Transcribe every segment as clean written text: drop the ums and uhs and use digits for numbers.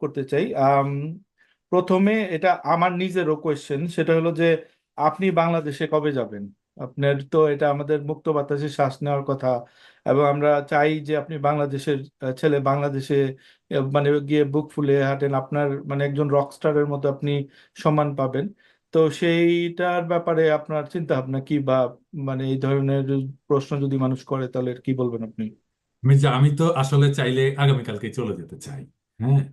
করতে চাই। প্রথমে এটা আমার নিজেরও কোয়েশ্চেন, সেটা হলো যে আপনি বাংলাদেশে কবে যাবেন? আপনার তো এটা আমাদের মুক্ত বাতাসে শ্বাস নেওয়ার কথা, এবং আমরা চাই যে আপনি বাংলাদেশের ছেলে, বাংলাদেশে মানে গিয়ে বুক ফুলে হাঁটেন, আপনার মানে একজন রকস্টারের মতো আপনি সম্মান পাবেন। তো সেইটার ব্যাপারে আপনার চিন্তা ভাবনা কি, বা মানে এই ধরনের প্রশ্ন যদি মানুষ করে তাহলে কি বলবেন আপনি? আমি তো আসলে চাইলে আগামীকালকে চলে যেতে চাই। হ্যাঁ।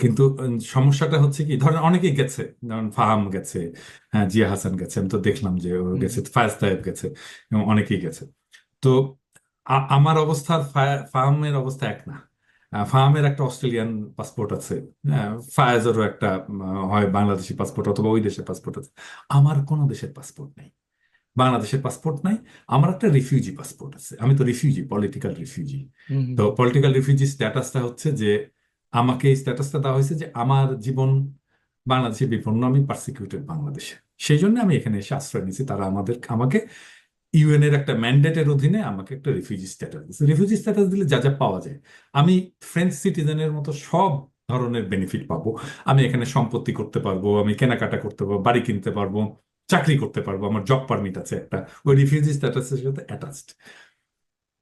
কিন্তু সমস্যাটা হচ্ছে কি, ধরেন অনেকেই গেছে, ধরেন ফাহাম গেছে, হ্যাঁ, জিয়া হাসান গেছে, আমি তো দেখলাম যে ও হুম গেছে, ফায়াজ তায়েব গেছে, এবং অনেকেই গেছে। তো আমার অবস্থা আর ফাহামের অবস্থা এক না। ফাহামের একটা অস্ট্রেলিয়ান পাসপোর্ট আছে, হ্যাঁ, ফায়াজেরও একটা হয় বাংলাদেশি পাসপোর্ট অথবা ওই দেশের পাসপোর্ট আছে। আমার কোনো দেশের পাসপোর্ট নেই, বাংলাদেশের পাসপোর্ট নাই। আমার একটা রিফিউজি পাসপোর্ট আছে, আমি তো রিফিউজি, পলিটিক্যাল রিফিউজি। হুম তো হুম পলিটিক্যাল রিফিউজি স্ট্যাটাসটা হচ্ছে যে আমাকে এই স্ট্যাটাসটা দেওয়া হয়েছে যে আমার জীবন বাংলাদেশে বিপন্ন, আমি পার্সিকিউটেড বাংলাদেশে, সেই জন্য আমি এখানে এসে আশ্রয় নিয়েছি। তারা আমাকে ইউএন এর একটা ম্যান্ডেটের অধীনে আমাকে একটা রিফিউজি স্ট্যাটাস দিচ্ছে। রিফিউজি স্ট্যাটাস দিলে যা যা পাওয়া যায়, আমি ফ্রেঞ্চ সিটিজেনের মতো সব ধরনের বেনিফিট পাবো। আমি এখানে সম্পত্তি করতে পারবো, আমি কেনাকাটা করতে পারবো, বাড়ি কিনতে পারবো, চাকরি করতে পারবো, আমার জব পারমিট আছে একটা, ওই রিফিউজি স্ট্যাটাসের সাথে অ্যাটাচড।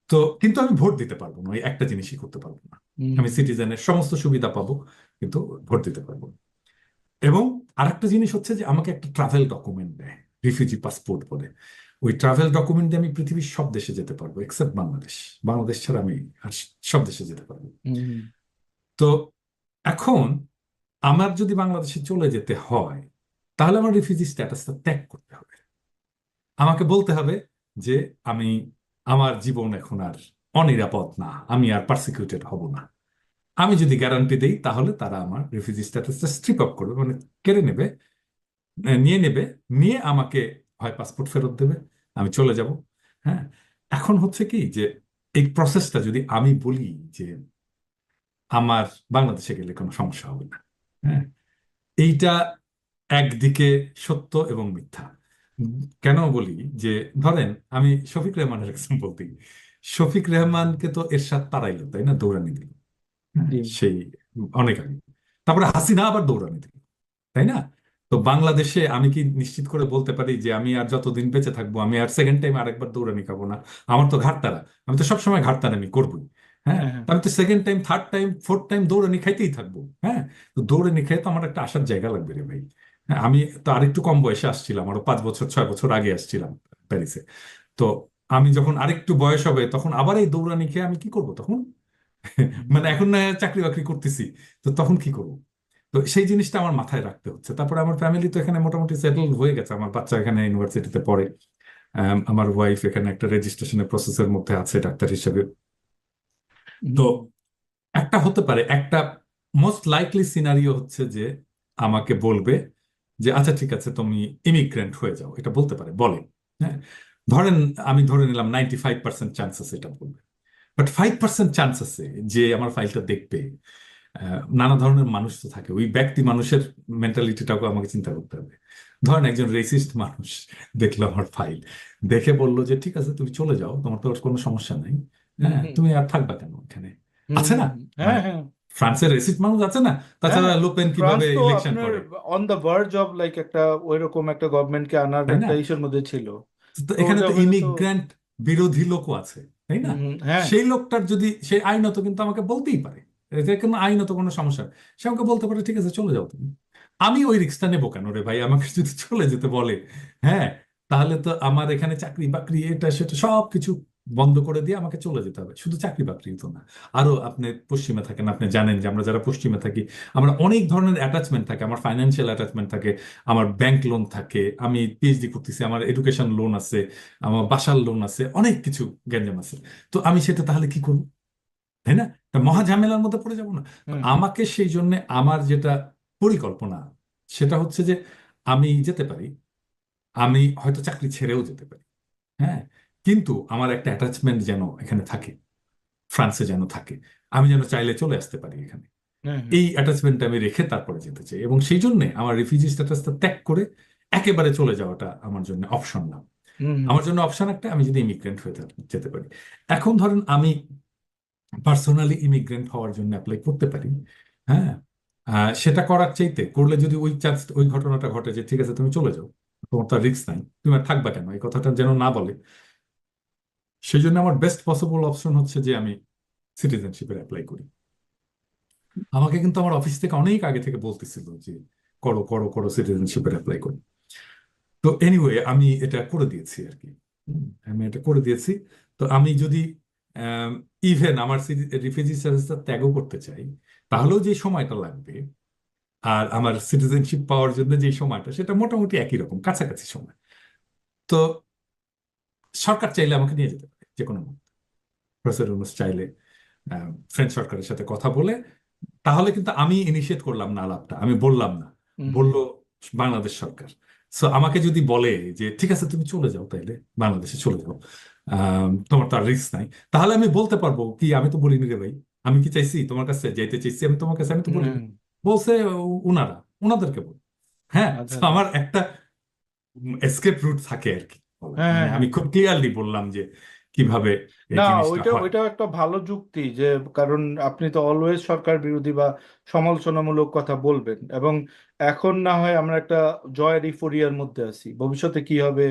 তো কিন্তু আমি ভোট দিতে পারবো না, ওই একটা জিনিসই করতে পারবো না। হুম আমি সিটিজেনের সমস্ত সুবিধা পাবো, কিন্তু ভোট দিতে পারবো না। এবং আরেকটা জিনিস হচ্ছে যে আমাকে একটা ট্রাভেল ডকুমেন্ট দেয়, রিফিউজি পাসপোর্ট বলে। ওই ট্রাভেল ডকুমেন্ট দিয়ে আমি পৃথিবীর সব দেশে যেতে পারবো এক্সেপ্ট বাংলাদেশ। বাংলাদেশ ছাড়া আমি আর সব দেশে যেতে পারবো। হুম তো এখন আমার যদি বাংলাদেশে চলে যেতে হয়, তাহলে আমার রিফিউজি স্ট্যাটাসটা ত্যাগ করতে হবে। আমাকে বলতে হবে যে আমি, আমার জীবন এখন আর অনিরাপদ না, আমি আর পার্সিকিউটেড হব না। আমি যদি গ্যারান্টি দেই, তাহলে তারা আমার রিফিউজি স্ট্যাটাসটা স্ট্রিপ আপ করবে, মানে কেড়ে নেবে, নিয়ে নেবে, নিয়ে আমাকে হয় পাসপোর্ট ফেরত দেবে, আমি চলে যাব। হ্যাঁ। এখন হচ্ছে কি যে এই প্রসেসটা যদি আমি বলি যে আমার বাংলাদেশে গেলে কোনো সমস্যা হবে না, হ্যাঁ, এইটা একদিকে সত্য এবং মিথ্যা। কেন বলি যে, ধরেন আমি শফিক রেহমানের এক্সাম্পল দিই। শফিক রেহমানকে তো এরশাদ তাড়াইলো, তাই না, দৌড়ানি দিল, হ্যাঁ, জি সেই অনেক আগে। তারপরে হাসিনা আবার দৌড়ানি দিল, তাই না? তো বাংলাদেশে আমি কি নিশ্চিত করে বলতে পারি যে আমি আর যতদিন বেঁচে থাকবো আমি আর সেকেন্ড টাইম আরেকবার দৌড়ানি খাবো না? আমার তো ঘাটতারা, আমি তো সবসময় ঘাটতারামি করবোই। হ্যাঁ। হ্যাঁ হ্যাঁ তো আমি তো second time, third time, fourth time দৌড়ানি খাইতেই থাকবো। হ্যাঁ। তো দৌড়ানি খেয়ে তো আমার একটা আসার জায়গা লাগবে রে ভাই। হ্যাঁ, আমি তো আরেকটু কম বয়সে আসছিলাম, আরো 5 বছর 6 বছর আগে আসছিলাম প্যারিসে। তো আমি যখন আরেকটু বয়স হবে, তখন আবার এই দৌড়ানি খেয়ে আমি কি করব তখন? মানে এখন না চাকরি বাকরি করতেছি, তো তখন কি করব? তো সেই জিনিসটা আমার মাথায় রাখতে হচ্ছে। তারপরে আমার ফ্যামিলি তো এখানে মোটামুটি সেটেল হয়ে গেছে, আমার বাচ্চা এখানে ইউনিভার্সিটিতে পড়ে, আমার ওয়াইফ এখানে একটা রেজিস্ট্রেশনের প্রসেসের মধ্যে আছে ডাক্তার হিসেবে। তো হুম একটা হতে পারে, একটা মোস্ট লাইকলি সিনারিও হচ্ছে যে আমাকে বলবে যে আচ্ছা ঠিক আছে তুমি ইমিগ্রেন্ট হয়ে যাও, এটা বলতে পারে, বলে। হ্যাঁ। ধরেন, আমি ধরে নিলাম 95% চান্স আছে এটা বলবে। বাট 5% চান্স আছে যে আমার ফাইলটা দেখবে। নানা ধরনের মানুষ তো থাকে, ওই ব্যক্তি মানুষের মেন্টালিটিটাকে আমাকে চিন্তা করতে হবে। ধরেন একজন রেসিস্ট মানুষ দেখলো আমার ফাইল, দেখে বললো যে ঠিক আছে তুমি চলে যাও, তোমার তো আর কোনো সমস্যা নাই, হুম হ্যাঁ, হুম তুমি আর থাকবা কেন এখানে? হুম আছে না? হুম মানে হ্যাঁ হ্যাঁ ফ্রান্সের রেসিস্ট মানুষ আছে না? হ্যাঁ তাছাড়া হ্যাঁ। লোপেন ফ্রান্স কিভাবে তো ইলেকশন আপনার করে, on the verge of like একটা ওইরকম একটা গভর্নমেন্টকে আনার তাই না? একটা ইসের মধ্যে ছিল। তো তো এখানে ওটা তো হইলে তো ইমিগ্রেন্ট বিরোধী লোকও আছে, তাই না? হ্যাঁ সেই লোকটার যদি, সে আইনত কিন্তু আমাকে বলতেই পারে, এতে কোনো আইনত কোনো সমস্যা নেই। সে আমাকে বলতে পারে ঠিক আছে চলে যাও তুমি। আমি ওই রিস্কটা নেবো কেন রে ভাই? আমাকে যদি চলে যেতে বলে, হ্যাঁ, তাহলে তো আমার এখানে চাকরি বাকরি এটা সেটা সব কিছু বন্ধ করে দিয়ে আমাকে চলে যেতে হবে। শুধু চাকরি বাকরি তো না, আরো আপনি পশ্চিমে থাকেন, আপনি জানেন যে আমরা যারা পশ্চিমে থাকি, আমরা অনেক ধরনের অ্যাটাচমেন্ট থাকে, আমার ফাইন্যান্সিয়াল অ্যাটাচমেন্ট থাকে, আমার ব্যাংক লোন থাকে, আমি পিএইচডি করতেছি, আমার এডুকেশন লোন আছে, আমার বাসার লোন আছে, অনেক কিছু গ্যাঞ্জাম আছে। তো আমি সেটা তাহলে কি করবো? তাই না? একটা মহা ঝামেলার মধ্যে পড়ে যাবো না? তো হুম আমাকে সেই জন্য আমার যেটা পরিকল্পনা, সেটা হচ্ছে যে আমি যেতে পারি, আমি হয়তো চাকরি ছেড়েও যেতে পারি, হ্যাঁ, কিন্তু আমার একটা অ্যাটাচমেন্ট যেন এখানে থাকে, ফ্রান্সে যেন থাকে, আমি যেন চাইলে চলে আসতে পারি এখানে। হ্যাঁ হ্যাঁ এই অ্যাটাচমেন্টটা আমি রেখে তারপরে যেতে চাই, এবং সেই জন্য আমার রিফিউজি স্ট্যাটাসটা ত্যাগ করে একেবারে চলে যাওয়াটা আমার জন্য অপশন না। হুম হুম আমার জন্য অপশন একটা, আমি যদি ইমিগ্রেন্ট হয়ে যেতে পারি। এখন ধরেন আমি পার্সোনালি ইমিগ্রেন্ট হওয়ার জন্য অ্যাপ্লাই করতে পারি, হ্যাঁ, সেটা করার চাইতে করলে যদি ওই চান্স ওই ঘটনাটা ঘটে যে ঠিক আছে তুমি চলে যাও, তোমার তো রিস্ক নাই, তুমি আর থাকবা কেন, এই কথাটা যেন না বলে। সেই জন্য আমার বেস্ট পসিবল অপশন হচ্ছে যে আমি সিটিজেনশিপের অ্যাপ্লাই করি। আমাকে কিন্তু আমার অফিস থেকে অনেক আগে থেকে বলতেছিল যে করো করো করো, সিটিজেনশিপের অ্যাপ্লাই করো। তো এনিওয়ে আমি এটা করে দিয়েছি আর কি। আমি এটা করে দিয়েছি। তো আমি যদি ইভেন আমার রিফিউজি স্ট্যাটাসটা ত্যাগও করতে চাই, তাহলেও যে সময়টা লাগবে আর আমার সিটিজেনশিপ পাওয়ার জন্য যে সময়টা, সেটা মোটামুটি একই রকম, কাছাকাছি সময়। তো সরকার চাইলে আমাকে নিয়ে যেতে পারে যে কোনো মুহূর্তে। প্রফেসর ইউনূস চাইলে ফ্রেঞ্চ সরকারের সাথে কথা বলে, তাহলে কিন্তু আমি ইনিশিয়েট করলাম না আলাপটা, আমি বললাম না, হুম। বললো বাংলাদেশ সরকার। সো আমাকে যদি বলে যে ঠিক আছে তুমি চলে যাও, তাইলে বাংলাদেশে চলে যাও, তোমার তো আর রিস্ক নাই, তাহলে আমি বলতে পারবো কি আমি তো বলিনি রে ভাই, আমি কি চাইছি তোমার কাছে যাইতে চাইছি আমি তোমার কাছে, আমি তো বলিনি। হুম। বলছে উনারা, উনাদেরকে বল। হ্যাঁ, আচ্ছা so আচ্ছা। আমার একটা এসকেপ রুট থাকে আর কি বলার। হ্যাঁ মানে হ্যাঁ আমি হ্যাঁ। খুব ক্লিয়ারলি বললাম যে কিভাবে এই না, জিনিসটা ওইটা হয়। ওইটাও একটা ভালো যুক্তি যে, কারণ আপনি তো অলওয়েজ সরকার বিরোধী বা সমালোচনামূলক কথা বলবেন, এবং এখন না হয় আমরা একটা জয়ের ইফোরিয়ার মধ্যে আছি, ভবিষ্যতে কি হবে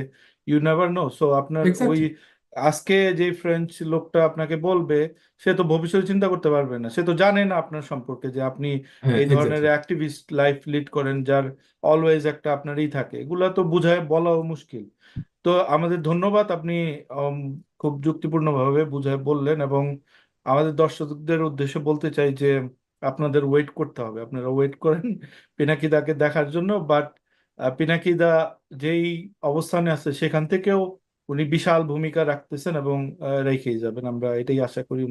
ইউ নেভার নো। সো আপনার ওই এক্স্যাক্টলি। আজকে যে ফ্রেঞ্চ লোকটা আপনাকে বলবে, সে তো ভবিষ্যতে চিন্তা করতে পারবে না, সে তো জানে না আপনার সম্পর্কে যে আপনি হ্যাঁ, এই ধরনের এক্স্যাক্টলি। অ্যাক্টিভিস্ট লাইফ লিড করেন, যার অলওয়েজ একটা আপনারই থাকে, এগুলা তো বুঝায় বলাও মুশকিল। তো আমাদের ধন্যবাদ, আপনি উম, খুব যুক্তিপূর্ণভাবে বুঝায় বললেন, এবং আমাদের দর্শকদের উদ্দেশ্যে বলতে চাই যে আপনাদের ওয়েট করতে হবে, আপনারা ওয়েট করেন পিনাকিদাকে দেখার জন্য। বাট পিনাকিদা যেই অবস্থানে আছে সেখান থেকেও উনি বিশাল ভূমিকা রাখতেছেন, এবং রেখেই যাবেন, আমরা এটাই আশা করি।